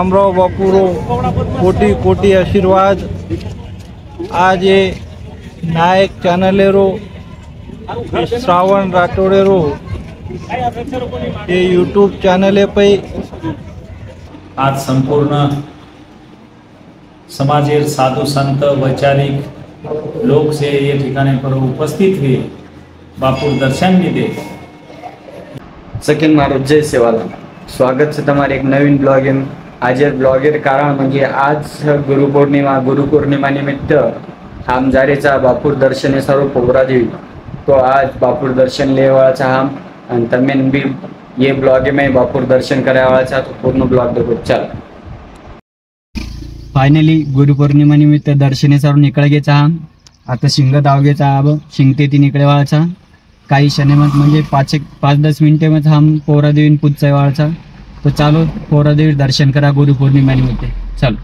रामराव बापूरो कोटी कोटी आशीर्वाद। आज ये नायक चॅनलेरो श्रावण राठोडेरो ये यूट्यूब चॅनल पे आज संपूर्ण समाजेर साधु संत वैचारिक लोग से ये ठिकाने पर उपस्थित हुए बापू दर्शन લીધે। सेकंड मारो जय सेवालाल, स्वागत છે તમારી એક નવીન બ્લોગિંગ। આજે બ્લોગેર કારણ म्हणजे आज गुरुपौर्णिमा निमित्त हम जारेचा बापूर दर्शने सर्व पोगरादेवी। तो आज बापूर दर्शन लेवाचा हम आणि तमेन भी ये ब्लॉग में बापूर दर्शन करावाचा। तो पूर्ण ब्लॉग देखो। चल फायनली गुरुपौर्णिमा निमित्त दर्शने सर्व निकळ गेचा हम आता शिंगत आवगेचा अब शिंगते ती निकळे वाळाचा काही क्षणेमध्ये म्हणजे 5-10 मिनिटे मध्ये हम पोरादेवी पूजचा वाळाचा। तो चालो पोरादेवी दर्शन करा गुरुपौर्णिमा निमित्त। चल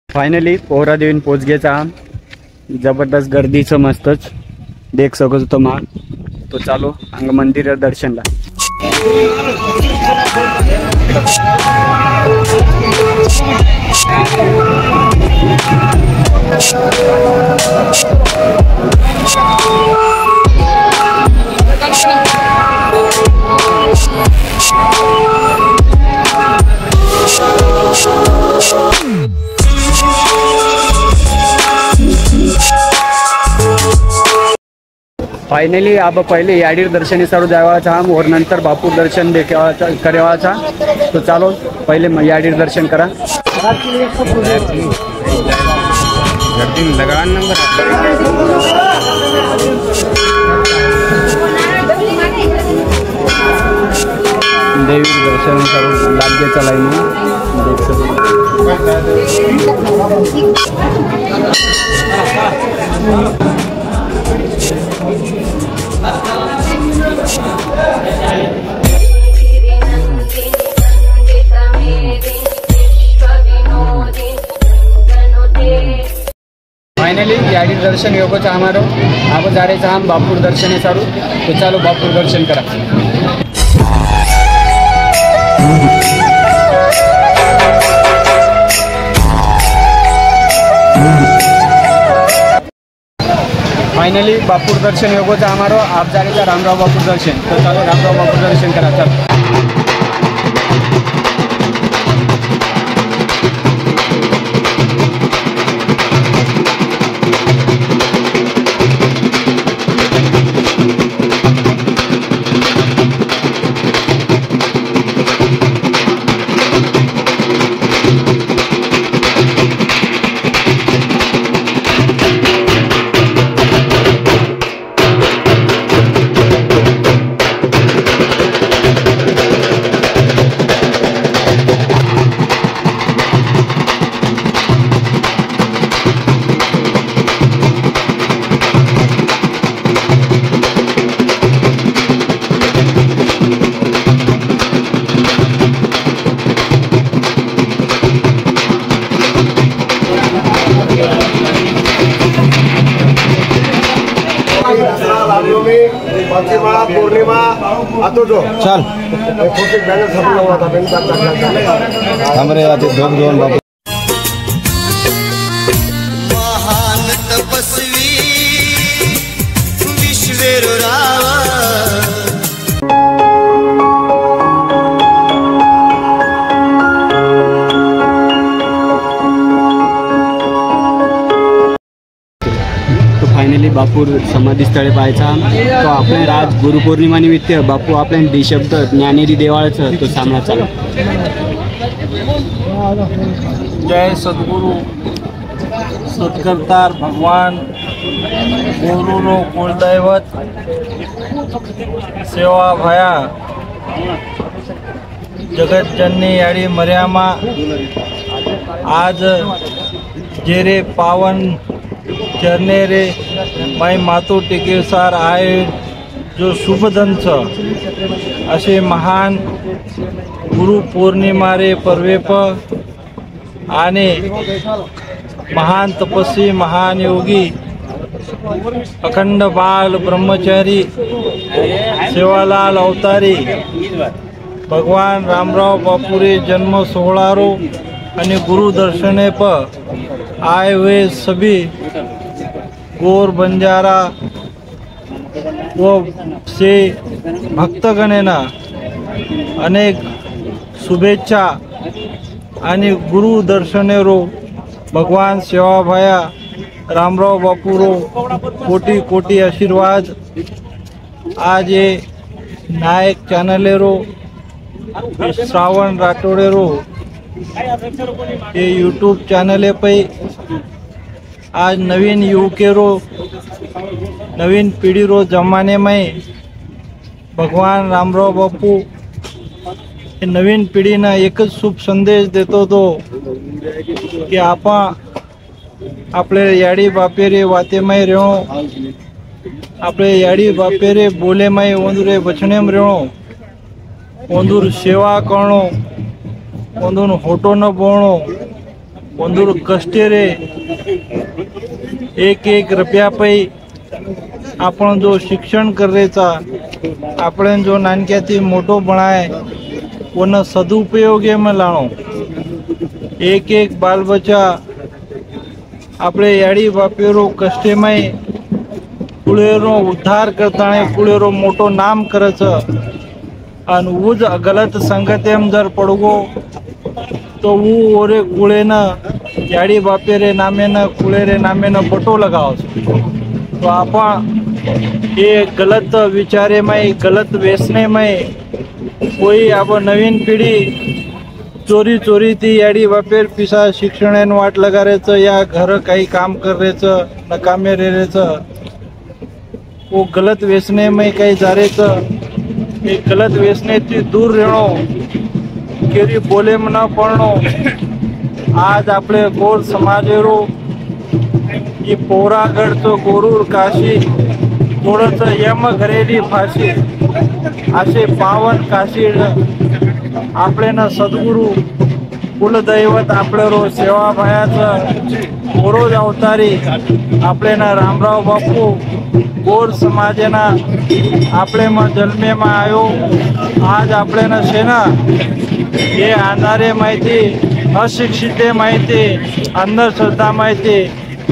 फायनली पोहरादेवीन पोचगेचा जबरदस्त गर्दीचं मस्तच देख सको तो माल। तो चालो अंग मंदिर दर्शनला। फाइनली अब पहले याडीर दर्शनी सर्व जावाचा हम और नंतर बापू दर्शन करेवाचा। तो चालो पहले याडीर दर्शन करा। देवी दर्शन सर्व लागे चलाई फाइनली याडी दर्शन योगोचा हमारो अब जा रहे हम बापूर दर्शन सारू। तो चलो बापूर दर्शन करा। फाइनली बापूर दर्शन योगोचा हमारो आप जा रहे रामराव बापूर दर्शन। तो चलो रामराव बापूर दर्शन करा। चल पूर्णिमा आतो जो चल बैनर छपला हुआ था हमरे आते दोन बाबू महान तपस्वी विश्वेश्वराव। फायनली बापूर समाधी स्थळे पाहायचा। तो आपले राज गुरुपौर्णिमा निमित्त बापू आपल्या निशब्द ज्ञानेरी देवाळाचं तो सामना चालू। जय सद्गुरु सत्कर्तार भगवान गुरुरो कुलदैवत सेवा भया जगत जननी याडी मर्यामा। आज जेरे पावन चरने रे माई मातु टिकेसार आए जो शुभदंच असे महान गुरुपौर्णिमा रे पर्वेप आणि महान तपस्वी महान योगी अखंड बाल ब्रह्मचारी सेवालाल अवतारी भगवान रामराव बापुरे जन्म सोहळारो आणि गुरु दर्शने पर आए हुए सभी गौर बंजारा व से भक्तगणेना अनेक शुभेच्छा आणि गुरु दर्शनेरो भगवान सेवाभाया रामराव बापुरो कोटी कोटी आशीर्वाद। आज ये नायक चॅनलेरो श्रावण राठोडेरो ये यूट्यूब चॅनले पे आज नवीन युवकेरो नवीन पीढ़ी रो जमाने में भगवान रामराव बापू नवीन पिढीना एकच शुभ संदेश देतो तो की आपण आपले याडी बापेरे वातेमय रेणो आपले याडी बापेरे बोलेमय ओंदुरे बचनेम रेणो ओंदूर सेवा करणो ओंदूर होटो न बोणो ओंदूर कष्टे रे एक एक रुपया पे आपण जो शिक्षण करायचा आपण जो नानक्याती मोठो बनाय वन सदुपयोगे में लाणो एक एक बाल बच्चा आपले याडी बापेरो कष्टेमय कुळेरो उद्धार करताने कुळेरो मोठो नाम करच आणि उज गलत संगतेम जर पडगो तो वो ओरे कुळे न याडी बापेरे नामे न कुळे रे नामे न बटो लगाव तो आपण ये गलत विचारे में गलत व्यसने में कोई अब नवीन पिढी चोरी चोरी ती याडी बापेर पिसा शिक्षण वाट लगारेचं या घर काही काम करायचं नकामे रेरेचं वो गलत व्यसने में काही जारेचं ये गलत व्यसने ती दूर रहणो केरी बोले में न पडणो। आज आपले गौर समाजेरो ये पोरागड तो गोरूर काशी थोडस यम घरेली फाशी असे पावन काशी आपले न सद्गुरु कुलदैवत आपले रो सेवाभायाचं गोरोज अवतारी आपले न रामराव बापू गौर समाजेना आपले म जन्मे में आयो। आज आपले न सेना हे आधारे माहिती अशिक्षिते माहिती अंधश्रद्धा माहिती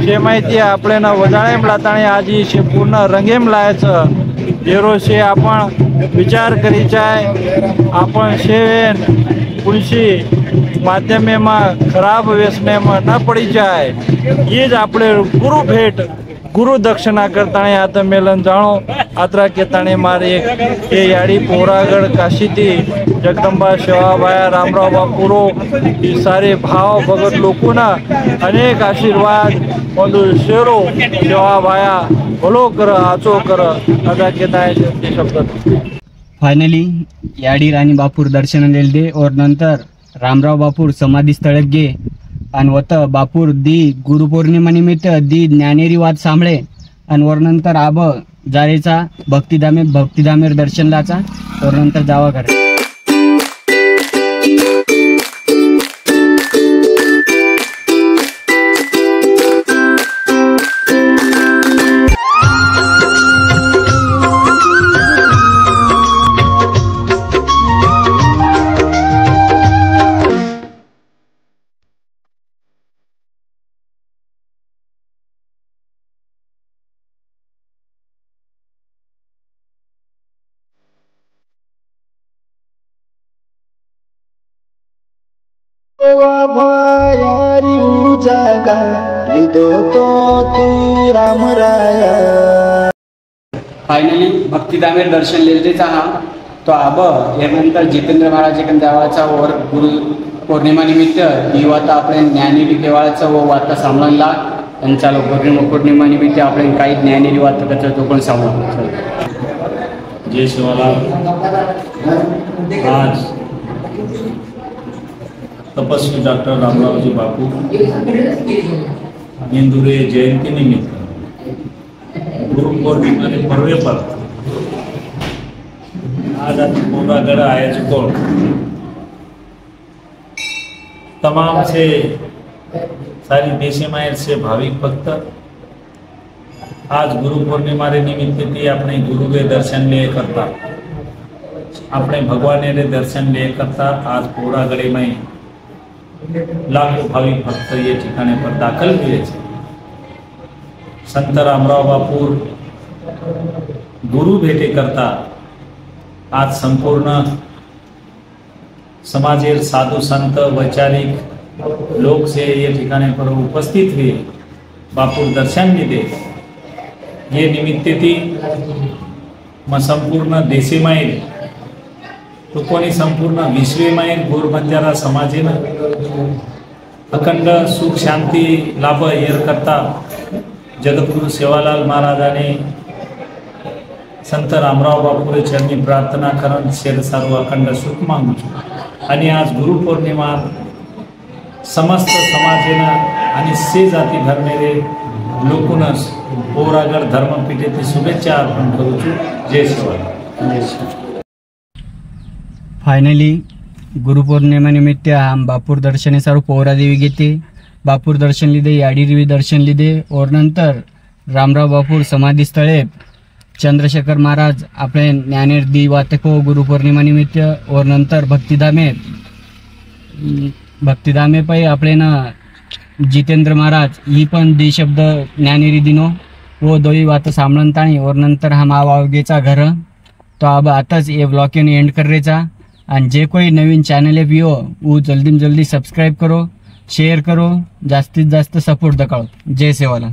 शे माहिती आपले न वजाळेम लाताणे आजी शे पूर्ण रंगेम लायचं जेरो शे आपण विचार करीचाय आपण शेवेन कुणशी माध्यमे में खराब व्यसने में न पड़ी जाए ये ज आपले गुरु भेट गुरु दक्षिणा करताणे आता मेलन जाणो आत्रा केताणे मारे ये याडी पोरागड काशी थी जगदंबा सेवाभाया रामराव बापुरो ये सारे भाव भगत लोकोना अनेक आशीर्वाद ಒಂದು शेरो सेवाभाया भलो कर आचो कर अदा केताणे शब्द। फाइनली याडी राणी बापूर दर्शन दे और नंतर रामराव बापूर समाधी स्थळ गे आणि वत बापूर दी गुरुपौर्णिमा निमित्त दी ज्ञानेरी वाद सांभळे आणि वर नंतर आब जारेचा भक्तिधामेर दर्शन लाचा और नंतर जावा घरे। भायारी उजागा लिदो तो तू रामराया। फायनली भक्तिधामेर दर्शन लेलतेचा हा तो आब यानंतर जितेंद्र महाराज जावाचा और गुरु पौर्णिमा निमित्त दिवाता आपले ज्ञानेरी केवाळाचा व वार्ता सांभाळला त्यांचा पौर्णिमा निमित्त आपण काही ज्ञानेरी वार्ता त्याचा तो पण सांभाळला। जय शिवालाल। आज तपस्वी डॉक्टर रामरावजी बापू इंदुरे जयंती निमित्त गुरु पौर्णिमा पर्वे पर आज पूर्णागढ़ आयोजकों तमाम से सारी देशी मायर से भाविक भक्त आज गुरु पूर्णिमा रे निमित्ते थी अपने गुरु के दर्शन ले करता अपने भगवान रे दर्शन ले करता आज पूर्णागढ़ में लाखों भाविक भक्त ये ठिकाने पर दाखल हुए थे। संत रामराव बापूर गुरु भेटे करता आज संपूर्ण समाजेर साधु संत वैचारिक लोग से ये ठिकाने पर उपस्थित हुए बापूर दर्शन लीधे ये निमित्ते थी संपूर्ण देशी मायर तो कोणी संपूर्ण विश्वे मायर गोर बंजारा समाजेन अखंड सुख शांती लाभ येर करता जगद्गुरु सेवालाल महाराजाने संत रामराव बापूरे चरणी प्रार्थना करून शेर सर्व अखंड सुख मागू छू। आणि आज गुरु पौर्णिमा समस्त समाजेना आणि से जाती धर्मेरे लोकूनच पोरागड धर्मपीठेची शुभेच्छा अर्पण करू छू। जय शिवराय। फायनली गुरुपौर्णिमा निमित्त हम बापूर दर्शने सर्व पौरादेवी घेते बापूर दर्शन लीधे याडीदेवी दर्शन लीधे और नंतर रामराव बापूर समाधी स्थळे चंद्रशेखर महाराज अपने ज्ञानेर दी वातको गुरुपौर्णिमा निमित्त और नंतर भक्तिधामे पे अपने न जितेंद्र महाराज ही पण दी शब्द ज्ञानेरी दिनो वो दोई वात सांभळणताणी और नंतर हम आवगेचा घर तो अब आताच ये ब्लॉग एंड करायचा आणि जे कोई नवीन चॅनल है पिओ वो जल्दी में जल्दी सब्सक्राइब करो शेयर करो जास्तीत जास्त सपोर्ट दकाळो। जय सेवालाल।